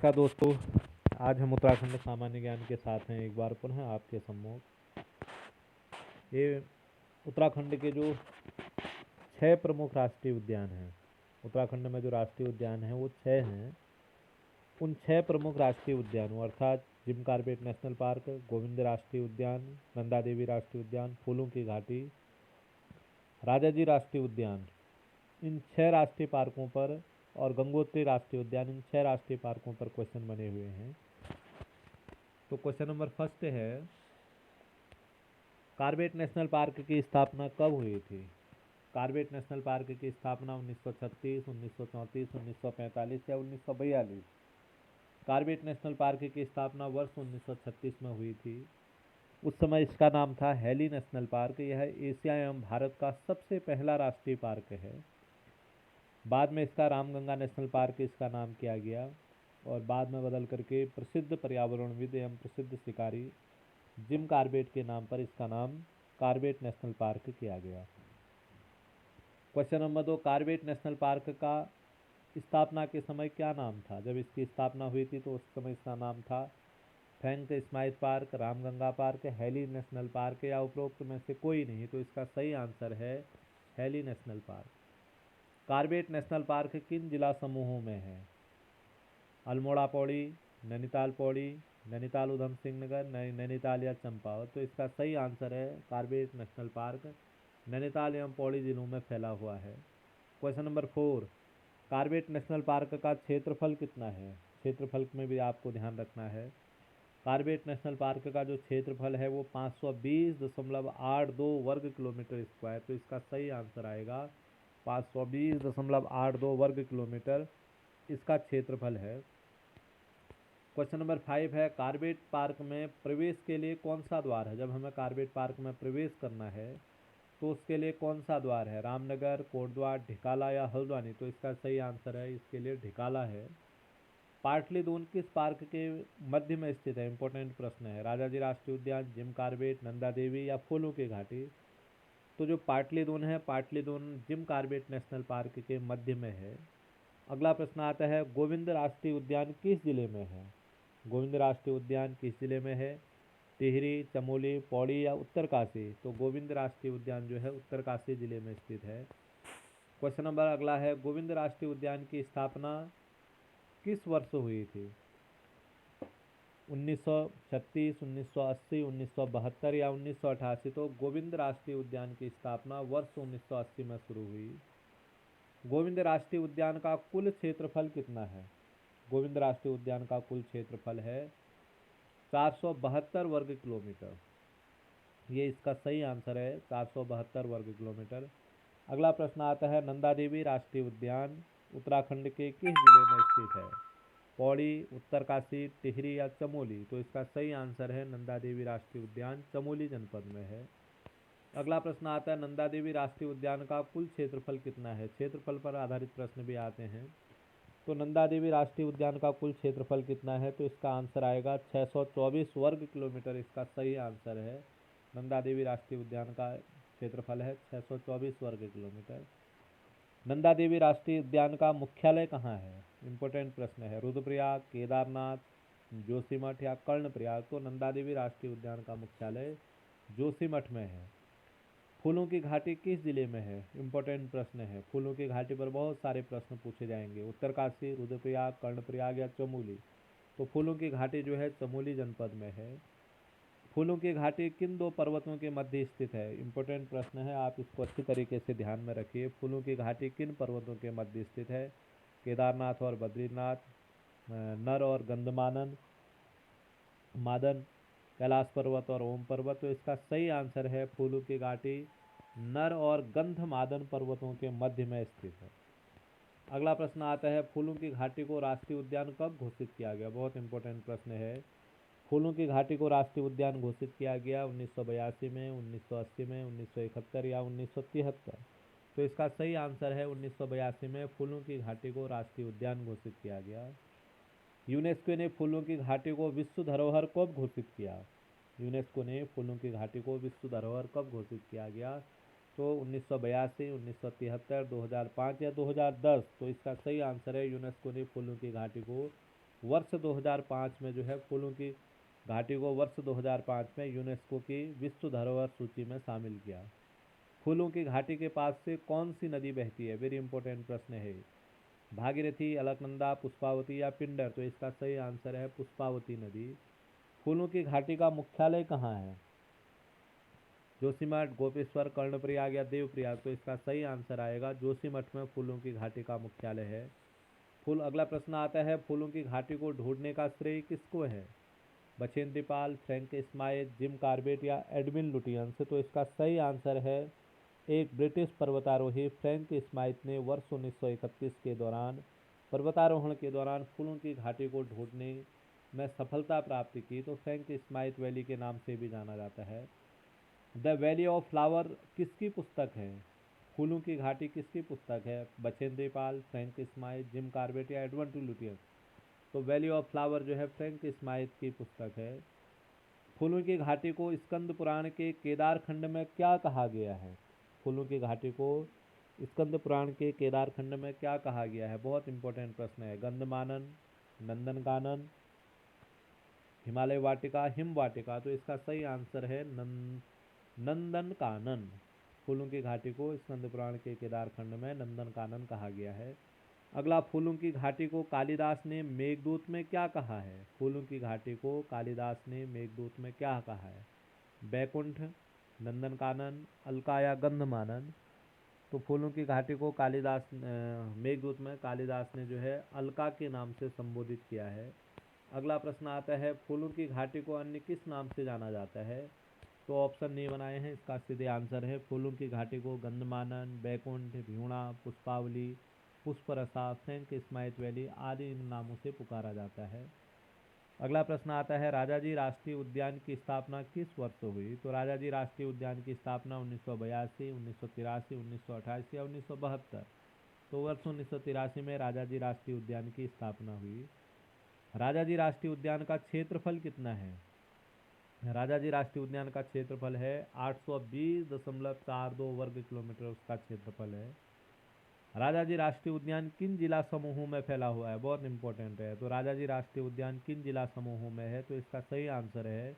नमस्कार दोस्तों। आज हम उत्तराखंड सामान्य ज्ञान के साथ हैं एक बार पुनः आपके सम्मुख। ये उत्तराखंड के जो 6 प्रमुख राष्ट्रीय उद्यान हैं, उत्तराखंड में जो राष्ट्रीय उद्यान हैं वो 6 हैं। उन 6 प्रमुख राष्ट्रीय उद्यानों अर्थात Jim Corbett national park, Govind राष्ट्रीय उद्यान, नंदा देवी राष्ट्रीय उद्यान, फूलों की घाटी, राजाजी राष्ट्रीय उद्यान, इन 6 राष्ट्रीय पार्कों पर और गंगोत्री राष्ट्रीय उद्यान, इन 6 राष्ट्रीय पार्कों पर क्वेश्चन बने हुए हैं। तो क्वेश्चन नंबर फर्स्ट है, कॉर्बेट नेशनल पार्क की स्थापना कब हुई थी? कॉर्बेट नेशनल पार्क की स्थापना 1936, 1934, 1945 या 1942? कॉर्बेट नेशनल पार्क की स्थापना वर्ष 1936 में हुई थी। उस समय इसका नाम था हैली नेशनल पार्क। यह एशिया एवं भारत का सबसे पहला राष्ट्रीय पार्क है। बाद में इसका रामगंगा नेशनल पार्क इसका नाम किया गया और बाद में बदल करके प्रसिद्ध पर्यावरणविद एवं प्रसिद्ध शिकारी जिम कॉर्बेट के नाम पर इसका नाम कॉर्बेट नेशनल पार्क किया गया। Question number 2, Corbett national park का स्थापना के समय क्या नाम था? जब इसकी स्थापना हुई थी तो उस समय इसका नाम था Frank Smythe park, Ramganga park, Hailey national park या उपरोक्त में से कोई नहीं। तो इसका सही आंसर है Hailey national park. Corbett national park किन जिला समूहों में है? अल्मोड़ा पौड़ी, नैनीताल पौड़ी, नैनीताल उधम सिंह नगर, नैनीताल या चंपावत? तो इसका सही आंसर है कॉर्बेट नेशनल पार्क नैनीताल एवं पौड़ी जिलों में फैला हुआ है। Question number 4, Corbett national park का क्षेत्रफल कितना है? क्षेत्रफल में भी आपको ध्यान रखना है। कॉर्बेट नेशनल पार्क का जो क्षेत्रफल है वो 520.82 वर्ग किलोमीटर स्क्वायर। तो इसका सही आंसर आएगा 520.82 वर्ग किलोमीटर इसका क्षेत्रफल है। क्वेश्चन नंबर 5 है, कॉर्बेट पार्क में प्रवेश के लिए कौन सा द्वार है? जब हमें कॉर्बेट पार्क में प्रवेश करना है तो उसके लिए कौन सा द्वार है? रामनगर, कोटद्वार, ढिकाला या हल्द्वानी? तो इसका सही आंसर है इसके लिए ढिकाला है। पाटलीदून किस पार्क के मध्य में स्थित है? इंपॉर्टेंट प्रश्न है। राजाजी राष्ट्रीय उद्यान, जिम कॉर्बेट, नंदा देवी या फूलों की घाटी? तो जो पाटलीदून है, पाटलीदून जिम कॉर्बेट नेशनल पार्क के मध्य में है। अगला प्रश्न आता है, गोविंद राष्ट्रीय उद्यान किस जिले में है? गोविंद राष्ट्रीय उद्यान किस जिले में है? टिहरी, चमोली, पौड़ी या उत्तरकाशी? तो गोविंद राष्ट्रीय उद्यान जो है उत्तरकाशी जिले में स्थित है। क्वेश्चन नंबर अगला है, गोविंद राष्ट्रीय उद्यान की स्थापना किस वर्ष हुई थी? 1936, 1980, 1972 या 1988? तो गोविंद राष्ट्रीय उद्यान की स्थापना वर्ष 1980 में शुरू हुई। गोविंद राष्ट्रीय उद्यान का कुल क्षेत्रफल कितना है? गोविंद राष्ट्रीय उद्यान का कुल क्षेत्रफल है 472 वर्ग किलोमीटर। ये इसका सही आंसर है 472 वर्ग किलोमीटर। अगला प्रश्न आता है, नंदा देवी राष्ट्रीय उद्यान उत्तराखंड के किस जिले में स्थित है? पौड़ी, उत्तरकाशी, टिहरी या चमोली? तो इसका सही आंसर है नंदा देवी राष्ट्रीय उद्यान चमोली जनपद में है। अगला प्रश्न आता है, नंदा देवी राष्ट्रीय उद्यान का कुल क्षेत्रफल कितना है? क्षेत्रफल पर आधारित प्रश्न भी आते हैं। तो नंदा देवी राष्ट्रीय उद्यान का कुल क्षेत्रफल कितना है? तो इसका आंसर आएगा 624 वर्ग किलोमीटर। इसका सही आंसर है नंदा देवी राष्ट्रीय उद्यान का क्षेत्रफल है 624 वर्ग किलोमीटर। नंदा देवी राष्ट्रीय उद्यान का मुख्यालय कहाँ है? इंपॉर्टेंट प्रश्न है। रुद्रप्रयाग, केदारनाथ, जोशीमठ या कर्णप्रयाग? तो नंदा देवी राष्ट्रीय उद्यान का मुख्यालय जोशीमठ में है। फूलों की घाटी किस जिले में है? इंपॉर्टेंट प्रश्न है। फूलों की घाटी पर बहुत सारे प्रश्न पूछे जाएंगे। उत्तरकाशी, रुद्रप्रयाग, कर्णप्रयाग या चमोली? तो फूलों की घाटी जो है चमोली जनपद में है। फूलों की घाटी किन दो पर्वतों के मध्य स्थित है? इंपॉर्टेंट प्रश्न है, आप इसको अच्छी तरीके से ध्यान में रखिए। फूलों की घाटी किन पर्वतों के मध्य स्थित है? केदारनाथ और बद्रीनाथ, नर और गंधमादन मादन, कैलाश पर्वत और ओम पर्वत? तो इसका सही आंसर है फूलों की घाटी नर और गंधमादन पर्वतों के मध्य में स्थित है। अगला प्रश्न आता है, फूलों की घाटी को राष्ट्रीय उद्यान कब घोषित किया गया? बहुत इंपॉर्टेंट प्रश्न है। फूलों की घाटी को राष्ट्रीय उद्यान घोषित किया गया 1982 में, 1980 में, 1971 या 1973? तो इसका सही आंसर है 1982 में फूलों की घाटी को राष्ट्रीय उद्यान घोषित किया गया। यूनेस्को ने फूलों की घाटी को विश्व धरोहर कब घोषित किया? यूनेस्को ने फूलों की घाटी को विश्व धरोहर कब घोषित किया गया? तो 1982, 1973, 2005 या 2010? तो इसका सही आंसर है यूनेस्को ने फूलों की घाटी को वर्ष 2005 में जो है फूलों की घाटी को वर्ष 2005 में यूनेस्को की विश्व धरोहर सूची में शामिल किया। फूलों की घाटी के पास से कौन सी नदी बहती है? वेरी इंपॉर्टेंट प्रश्न है। भागीरथी, अलकनंदा, पुष्पावती या पिंडर? तो इसका सही आंसर है पुष्पावती नदी। फूलों की घाटी का मुख्यालय कहाँ है? जोशीमठ, गोपेश्वर, कर्णप्रयाग या देवप्रयाग? तो इसका सही आंसर आएगा जोशीमठ में फूलों की घाटी का मुख्यालय है। अगला प्रश्न आता है, फूलों की घाटी को ढूंढने का श्रेय किसको है? Bachendri Pal, Frank Smythe, Jim Corbett या एडविन लुटियंस? तो इसका सही आंसर है एक ब्रिटिश पर्वतारोही फ्रैंक स्माइथ ने वर्ष 1931 के दौरान पर्वतारोहण के दौरान फूलों की घाटी को ढूंढने में सफलता प्राप्त की। तो फ्रैंक स्माइथ वैली के नाम से भी जाना जाता है। द वैली ऑफ फ्लावर किसकी पुस्तक है? फूलों की घाटी किसकी पुस्तक है? Bachendri Pal, Frank Smythe, Jim Corbett या एडविन लुटियंस? तो वैली ऑफ फ्लावर जो है फ्रैंक स्माइथ की पुस्तक है। फूलों की घाटी को स्कंद पुराण के केदार खंड में क्या कहा गया है? फूलों की घाटी को स्कंद पुराण के केदार खंड में क्या कहा गया है? बहुत इंपॉर्टेंट प्रश्न है। गंधमानन, नंदनकानन, हिमालय वाटिका, हिम वाटिका? तो इसका सही आंसर है नंदनकानन। फूलों की घाटी को स्कंद पुराण के केदार खंड में नंदनकानन कहा गया है। अगला, फूलों की घाटी को कालिदास ने मेघदूत में क्या कहा है? फूलों की घाटी को कालिदास ने मेघदूत में क्या कहा है? बैकुंठ, नंदनकानन, अलका या गंधमानन? तो फूलों की घाटी को कालिदास मेघदूत में कालिदास ने जो है अलका के नाम से संबोधित किया है। अगला प्रश्न आता है, फूलों की घाटी को अन्य किस नाम से जाना जाता है? तो ऑप्शन नहीं बनाए हैं, इसका सीधे आंसर है फूलों की घाटी को Gandhamanan, Baikunth, Bhyuna, Pushpawali, Pushparasa, Frank Smythe valley आदि इन नामों से पुकारा जाता है। अगला प्रश्न आता है, राजाजी राष्ट्रीय उद्यान की स्थापना किस वर्ष हुई? तो राजाजी राष्ट्रीय उद्यान की स्थापना 1982, 1983, 1988 या 1972? तो वर्ष 1983 में राजाजी राष्ट्रीय उद्यान की स्थापना हुई। राजाजी राष्ट्रीय उद्यान का क्षेत्रफल कितना है? राजाजी राष्ट्रीय उद्यान का क्षेत्रफल है 820.42 वर्ग किलोमीटर उसका क्षेत्रफल है। राजाजी राष्ट्रीय उद्यान किन जिला समूहों में फैला हुआ है? बहुत इंपॉर्टेंट है। तो राजाजी राष्ट्रीय उद्यान किन जिला समूहों में है? तो इसका सही आंसर है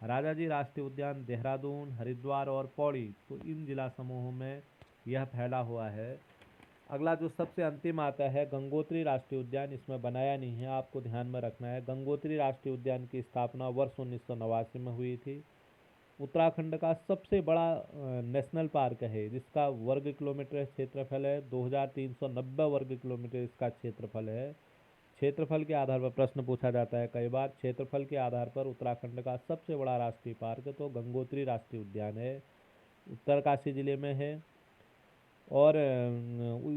राजाजी राष्ट्रीय उद्यान देहरादून, हरिद्वार और पौड़ी। तो इन जिला समूहों में यह फैला हुआ है। अगला जो सबसे अंतिम आता है, गंगोत्री राष्ट्रीय उद्यान, इसमें बनाया नहीं है, आपको ध्यान में रखना है। गंगोत्री राष्ट्रीय उद्यान की स्थापना वर्ष 1989 में हुई थी। उत्तराखंड का सबसे बड़ा नेशनल पार्क है जिसका वर्ग किलोमीटर क्षेत्रफल है 2390 वर्ग किलोमीटर इसका क्षेत्रफल है। क्षेत्रफल के आधार पर प्रश्न पूछा जाता है कई बार। क्षेत्रफल के आधार पर उत्तराखंड का सबसे बड़ा राष्ट्रीय पार्क तो गंगोत्री राष्ट्रीय उद्यान है, उत्तरकाशी जिले में है और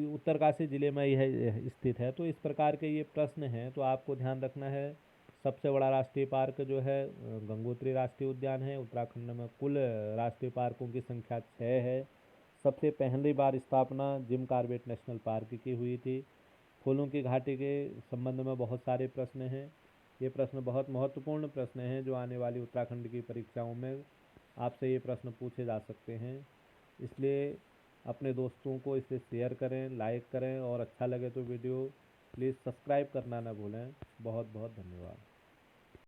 उत्तरकाशी जिले में यह स्थित है। तो इस प्रकार के ये प्रश्न हैं, तो आपको ध्यान रखना है। सबसे बड़ा राष्ट्रीय पार्क जो है गंगोत्री राष्ट्रीय उद्यान है। उत्तराखंड में कुल राष्ट्रीय पार्कों की संख्या 6 है। सबसे पहली बार स्थापना जिम कार्बेट नेशनल पार्क की हुई थी। फूलों की घाटी के संबंध में बहुत सारे प्रश्न हैं। ये प्रश्न बहुत महत्वपूर्ण प्रश्न हैं जो आने वाली उत्तराखंड की परीक्षाओं में आपसे ये प्रश्न पूछे जा सकते हैं। इसलिए अपने दोस्तों को इसे शेयर करें, लाइक करें और अच्छा लगे तो वीडियो प्लीज़ सब्सक्राइब करना ना भूलें। बहुत बहुत धन्यवाद।